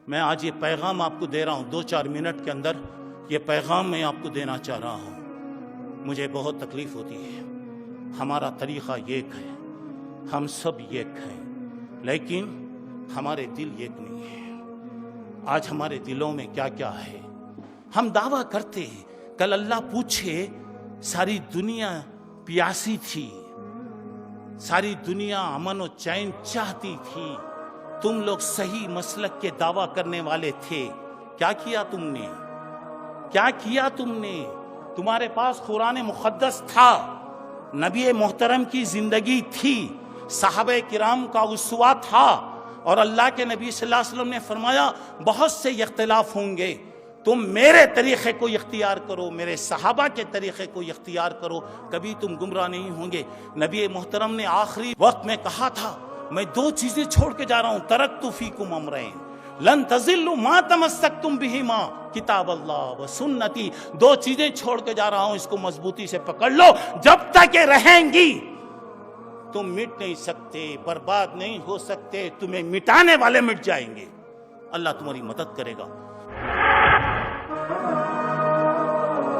میں آج یہ پیغام آپ کو دے رہا ہوں، 2-4 منٹ کے اندر یہ پیغام میں آپ کو دینا چاہ رہا ہوں۔ مجھے بہت تکلیف ہوتی ہے، ہمارا طریقہ ایک ہے، ہم سب ایک ہیں، لیکن ہمارے دل ایک نہیں ہے۔ آج ہمارے دلوں میں کیا کیا ہے؟ ہم دعویٰ کرتے ہیں، کل اللہ پوچھے ساری دنیا پیاسی تھی، ساری دنیا امن و چین چاہتی تھی، تم لوگ صحیح مسلک کے دعویٰ کرنے والے تھے، کیا کیا تم نے؟ کیا کیا تم نے؟ تمہارے پاس قرآن مقدس تھا، نبی محترم کی زندگی تھی، صحابہ کرام کا اسوہ تھا، اور اللہ کے نبی صلی اللہ علیہ وسلم نے فرمایا بہت سے اختلاف ہوں گے، تم میرے طریقے کو اختیار کرو، میرے صحابہ کے طریقے کو اختیار کرو، کبھی تم گمراہ نہیں ہوں گے۔ نبی محترم نے آخری وقت میں کہا تھا، میں 2 چیزیں چھوڑ کے جا رہا ہوں، ترکت فیکم امرین لن تضلوا ما تمسکتم بہما کتاب اللہ و سنتی، 2 چیزیں چھوڑ کے جا رہا ہوں، اس کو مضبوطی سے پکڑ لو، جب تک یہ رہیں گی تم مٹ نہیں سکتے، برباد نہیں ہو سکتے، تمہیں مٹانے والے مٹ جائیں گے، اللہ تمہاری مدد کرے گا۔